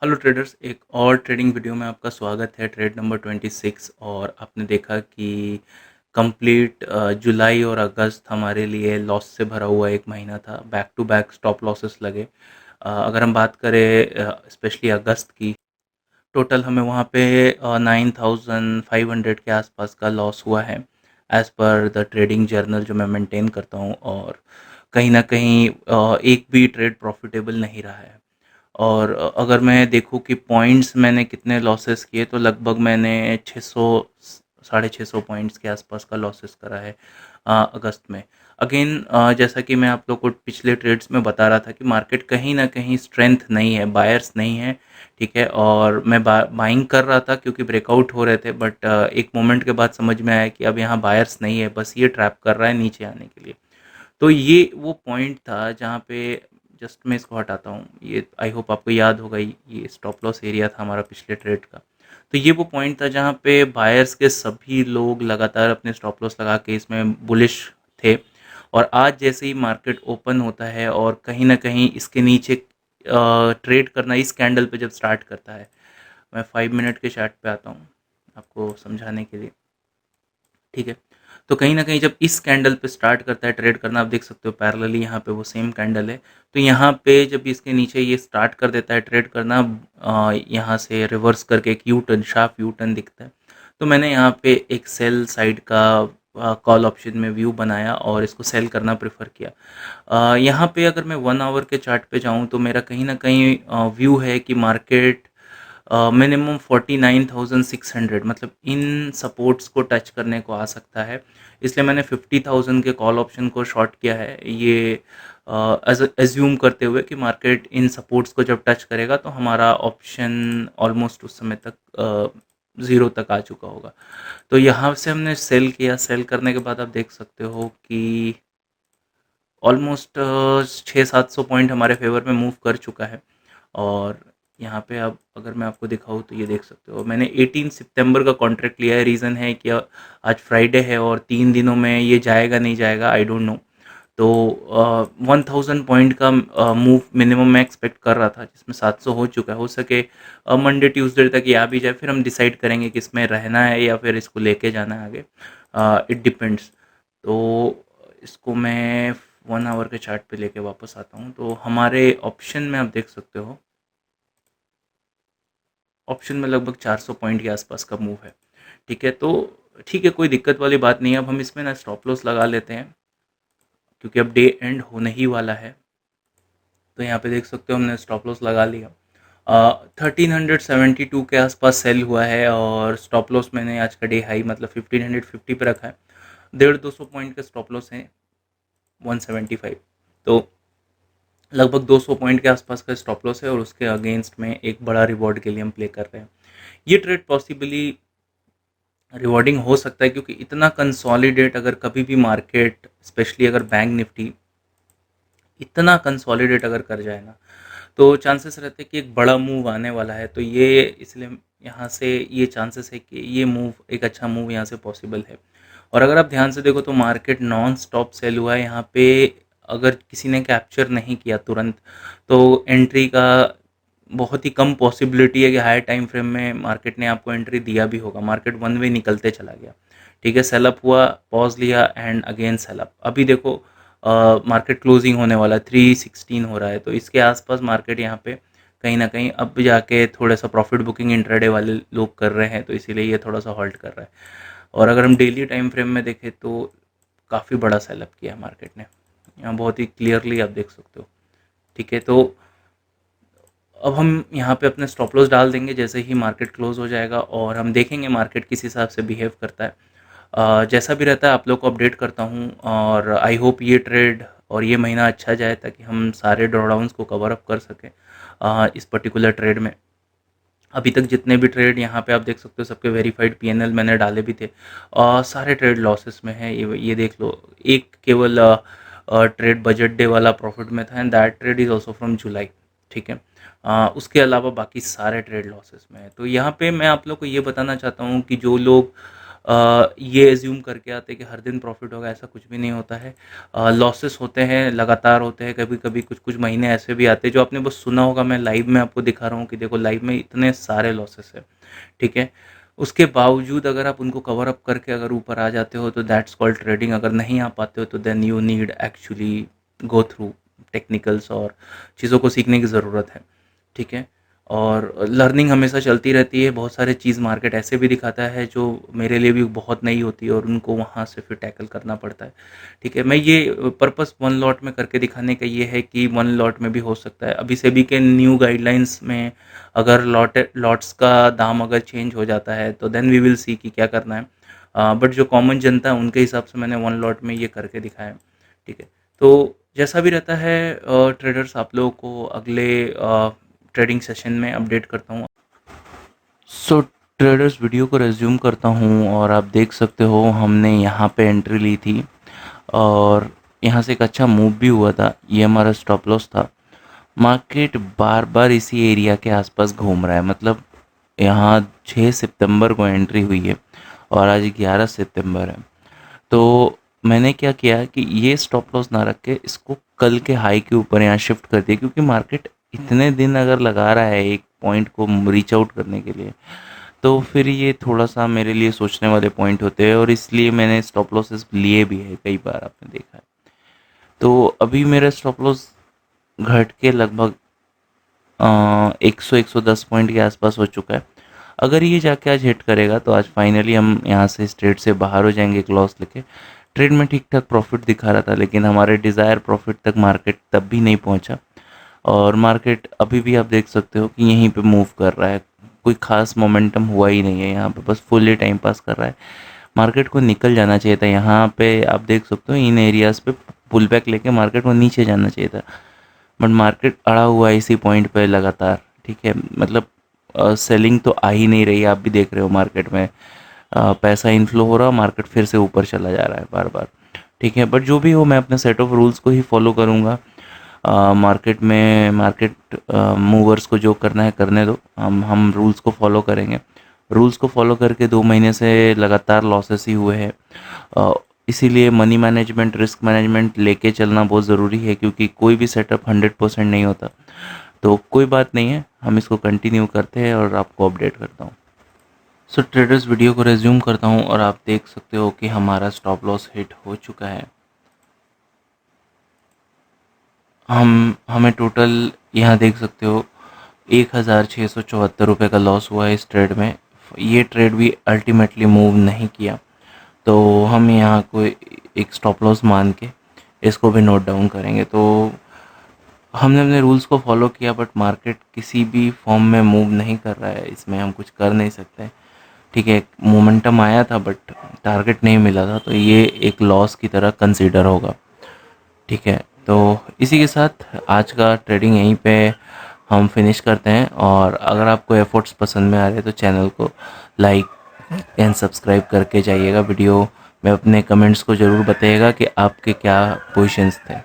Hello traders, एक और trading video में आपका स्वागत है। ट्रेड नंबर 26 और आपने देखा कि कंप्लीट जुलाई और अगस्त हमारे लिए लॉस से भरा हुआ एक महीना था। Back to back stop losses लगे। अगर हम बात करें स्पेशली अगस्त की, टोटल हमें वहाँ पे 9500 के आसपास का लॉस हुआ है as per the trading journal जो मैं मेंटेन करता हूँ। और कहीं ना कहीं एक भी ट्रेड प्रॉफिटेबल नहीं रहा है। और अगर मैं देखूँ कि पॉइंट्स मैंने कितने लॉसेस किए, तो लगभग मैंने 600 साढ़े 600 पॉइंट्स के आसपास का लॉसेस करा है अगस्त में। अगेन जैसा कि मैं आप लोग को पिछले ट्रेड्स में बता रहा था कि मार्केट कहीं ना कहीं स्ट्रेंथ नहीं है, बायर्स नहीं है। ठीक है, और मैं बाइंग कर रहा था क्योंकि ब्रेकआउट हो रहे थे, बट एक मोमेंट के बाद समझ में आया कि अब यहाँ बायर्स नहीं है, बस ये ट्रैप कर रहा है नीचे आने के लिए। तो ये वो पॉइंट था जहाँ पे जस्ट मैं इसको हटाता हूँ। ये आई होप आपको याद होगा, ये स्टॉप लॉस एरिया था हमारा पिछले ट्रेड का। तो ये वो पॉइंट था जहाँ पे बायर्स के सभी लोग लगातार अपने स्टॉप लॉस लगा के इसमें बुलिश थे। और आज जैसे ही मार्केट ओपन होता है और कहीं ना कहीं इसके नीचे ट्रेड करना इस कैंडल पे जब स्टार्ट करता है, मैं 5 मिनट के चार्ट पे आता हूँ आपको समझाने के लिए। ठीक है, तो कहीं ना कहीं जब इस कैंडल पे स्टार्ट करता है ट्रेड करना, आप देख सकते हो पैरेलली यहाँ पे वो सेम कैंडल है। तो यहाँ पे जब इसके नीचे ये स्टार्ट कर देता है ट्रेड करना, यहाँ से रिवर्स करके एक U turn, sharp U turn दिखता है। तो मैंने यहाँ पे एक सेल साइड का कॉल ऑप्शन में व्यू बनाया और इसको सेल करना प्रेफर किया। यहाँ पे अगर मैं 1 आवर के चार्ट पे जाऊँ तो मेरा कहीं ना कहीं व्यू है कि मार्केट मिनिमम 49,600, मतलब इन सपोर्ट्स को टच करने को आ सकता है। इसलिए मैंने 50,000 के कॉल ऑप्शन को शॉर्ट किया है, ये एज्यूम करते हुए कि मार्केट इन सपोर्ट्स को जब टच करेगा तो हमारा ऑप्शन ऑलमोस्ट उस समय तक ज़ीरो तक आ चुका होगा। तो यहाँ से हमने सेल किया। सेल करने के बाद आप देख सकते हो कि ऑलमोस्ट 600-700 पॉइंट हमारे फेवर में मूव कर चुका है। और यहाँ पे अब अगर मैं आपको दिखाऊँ तो ये देख सकते हो मैंने 18 सितंबर का कॉन्ट्रैक्ट लिया है। रीज़न है कि आज फ्राइडे है और 3 दिनों में ये जाएगा नहीं जाएगा आई डोंट नो। तो 1000 पॉइंट का मूव मिनिमम मैं एक्सपेक्ट कर रहा था, जिसमें 700 हो चुका है। हो सके मंडे ट्यूसडे तक ये आ भी जाए, फिर हम डिसाइड करेंगे कि इसमें रहना है या फिर इसको लेके जाना है आगे। It depends. तो इसको मैं 1 आवर के चार्ट पे लेके वापस आता हूँ। तो हमारे ऑप्शन में आप देख सकते हो, ऑप्शन में लगभग 400 पॉइंट के आसपास का मूव है। ठीक है, तो ठीक है, कोई दिक्कत वाली बात नहीं है। अब हम इसमें ना स्टॉप लॉस लगा लेते हैं क्योंकि अब डे एंड होने ही वाला है। तो यहाँ पे देख सकते हो हमने स्टॉप लॉस लगा लिया। 1372 के आसपास सेल हुआ है और स्टॉप लॉस मैंने आज का डे हाई मतलब 1550 पे रखा है। 150-200 पॉइंट का स्टॉप लॉस है 175। तो लगभग 200 पॉइंट के आसपास का स्टॉप लॉस है और उसके अगेंस्ट में एक बड़ा रिवॉर्ड के लिए हम प्ले कर रहे हैं। ये ट्रेड पॉसिबली रिवॉर्डिंग हो सकता है क्योंकि इतना कंसोलिडेट अगर कभी भी मार्केट, स्पेशली अगर बैंक निफ्टी इतना कंसोलिडेट अगर कर जाए ना, तो चांसेस रहते हैं कि एक बड़ा मूव आने वाला है। तो ये इसलिए यहाँ से ये चांसेस है कि ये मूव, एक अच्छा मूव यहाँ से पॉसिबल है। और अगर आप ध्यान से देखो तो मार्केट नॉन स्टॉप सेल हुआ है यहाँ पे। अगर किसी ने कैप्चर नहीं किया तुरंत, तो एंट्री का बहुत ही कम पॉसिबिलिटी है कि हाई टाइम फ्रेम में मार्केट ने आपको एंट्री दिया भी होगा। मार्केट वन वे निकलते चला गया। ठीक है, सेलअप हुआ, पॉज लिया एंड अगेन सेलअप। अभी देखो मार्केट क्लोजिंग होने वाला है, 316 हो रहा है। तो इसके आसपास मार्केट यहाँ पे कहीं ना कहीं अब जाके थोड़ा सा प्रॉफिट बुकिंग इंट्राडे वाले लोग कर रहे हैं, तो इसीलिए ये थोड़ा सा हॉल्ट कर रहा है। और अगर हम डेली टाइम फ्रेम में देखें तो काफ़ी बड़ा सेलअप किया है मार्केट ने, यहाँ बहुत ही क्लियरली आप देख सकते हो। ठीक है, तो अब हम यहाँ पे अपने स्टॉप लॉस डाल देंगे जैसे ही मार्केट क्लोज हो जाएगा और हम देखेंगे मार्केट किस हिसाब से बिहेव करता है। जैसा भी रहता है आप लोग को अपडेट करता हूँ। और आई होप ये ट्रेड और ये महीना अच्छा जाए ताकि हम सारे ड्रॉडाउंस को कवर अप कर सकें इस पर्टिकुलर ट्रेड में। अभी तक जितने भी ट्रेड यहाँ पे आप देख सकते हो सबके वेरीफाइड पीएनएल मैंने डाले भी थे। सारे ट्रेड लॉसेस में है, ये देख लो। एक केवल ट्रेड बजट डे वाला प्रॉफिट में था and that trade is also from जुलाई। ठीक है, उसके अलावा बाकी सारे ट्रेड लॉसेस में है। तो यहाँ पे मैं आप लोग को ये बताना चाहता हूँ कि जो लोग ये एज्यूम करके आते हैं कि हर दिन प्रॉफिट होगा, ऐसा कुछ भी नहीं होता है। लॉसेस होते हैं, लगातार होते हैं, कभी-कभी कुछ-कुछ महीने ऐसे भी आते हैं जो आपने बस सुना होगा, मैं लाइव में आपको दिखा रहा हूँ कि देखो लाइव में इतने सारे लॉसेस हैं, ठीक है? उसके बावजूद अगर आप उनको कवर अप करके अगर ऊपर आ जाते हो तो दैट्स कॉल्ड ट्रेडिंग। अगर नहीं आ पाते हो तो then you need actually go through technicals और चीज़ों को सीखने की ज़रूरत है, ठीक है? और लर्निंग हमेशा चलती रहती है। बहुत सारे चीज़ मार्केट ऐसे भी दिखाता है जो मेरे लिए भी बहुत नई होती है और उनको वहाँ से फिर टैकल करना पड़ता है, ठीक है? मैं ये पर्पस वन लॉट में करके दिखाने का ये है कि वन लॉट में भी हो सकता है। अभी सेबी के न्यू गाइडलाइंस में अगर लॉट्स का दाम अगर चेंज हो जाता है तो देन वी विल सी कि क्या करना है। बट जो कॉमन जनता है उनके हिसाब से मैंने वन लॉट में ये करके दिखाया है, ठीक है? तो जैसा भी रहता है ट्रेडर्स, आप लोगों को अगले ट्रेडिंग सेशन में अपडेट करता हूँ। सो ट्रेडर्स, वीडियो को रेज्यूम करता हूँ और आप देख सकते हो हमने यहाँ पे एंट्री ली थी और यहाँ से एक अच्छा मूव भी हुआ था। ये हमारा स्टॉप लॉस था। मार्केट बार बार इसी एरिया के आसपास घूम रहा है, मतलब यहाँ 6 सितंबर को एंट्री हुई है और आज 11 सितंबर है। तो मैंने क्या किया कि ये स्टॉप लॉस ना रख के इसको कल के हाई के ऊपर यहाँ शिफ्ट कर दिया, क्योंकि मार्केट इतने दिन अगर लगा रहा है एक पॉइंट को रीच आउट करने के लिए तो फिर ये थोड़ा सा मेरे लिए सोचने वाले पॉइंट होते हैं और इसलिए मैंने स्टॉप लॉसेस लिए भी है, कई बार आपने देखा है। तो अभी मेरा स्टॉप लॉस घट के लगभग 100-110 पॉइंट के आसपास हो चुका है। अगर ये जाके आज हिट करेगा तो आज फाइनली हम यहाँ से इस ट्रेड से बाहर हो जाएंगे एक लॉस लेके। ट्रेड में ठीक ठाक प्रॉफिट दिखा रहा था लेकिन हमारे डिज़ायर प्रॉफिट तक मार्केट तब भी नहीं पहुँचा और मार्केट अभी भी आप देख सकते हो कि यहीं पे मूव कर रहा है। कोई खास मोमेंटम हुआ ही नहीं है यहाँ पे, बस फुल्ली टाइम पास कर रहा है। मार्केट को निकल जाना चाहिए था। यहाँ पे आप देख सकते हो इन एरियाज़ पे पुल बैक लेके मार्केट को नीचे जाना चाहिए था, बट मार्केट अड़ा हुआ है इसी पॉइंट पे लगातार, ठीक है? मतलब सेलिंग तो आ ही नहीं रही है, आप भी देख रहे हो मार्केट में पैसा इनफ्लो हो रहा है, मार्केट फिर से ऊपर चला जा रहा है बार बार, ठीक है? बट जो भी हो मैं अपने सेट ऑफ रूल्स को ही फॉलो करूँगा। मार्केट में मार्केट मूवर्स को जो करना है करने दो, हम रूल्स को फॉलो करेंगे। रूल्स को फॉलो करके 2 महीने से लगातार लॉसेस ही हुए हैं। इसीलिए मनी मैनेजमेंट, रिस्क मैनेजमेंट लेके चलना बहुत ज़रूरी है, क्योंकि कोई भी सेटअप 100% नहीं होता। तो कोई बात नहीं है, हम इसको कंटिन्यू करते हैं और आपको अपडेट करता हूँ। सो ट्रेडर्स, वीडियो को रेज्यूम करता हूँ और आप देख सकते हो कि हमारा स्टॉप लॉस हिट हो चुका है। हमें टोटल यहाँ देख सकते हो 1674 रुपये का लॉस हुआ है इस ट्रेड में। ये ट्रेड भी अल्टीमेटली मूव नहीं किया, तो हम यहाँ को एक स्टॉप लॉस मान के इसको भी नोट डाउन करेंगे। तो हमने अपने रूल्स को फॉलो किया बट मार्केट किसी भी फॉर्म में मूव नहीं कर रहा है, इसमें हम कुछ कर नहीं सकते, ठीक है? मोमेंटम आया था बट टारगेट नहीं मिला था, तो ये एक लॉस की तरह कंसीडर होगा, ठीक है? तो इसी के साथ आज का ट्रेडिंग यहीं पे हम फिनिश करते हैं और अगर आपको एफर्ट्स पसंद में आ रहे हैं तो चैनल को लाइक एंड सब्सक्राइब करके जाइएगा। वीडियो में अपने कमेंट्स को ज़रूर बताइएगा कि आपके क्या पोजीशंस थे।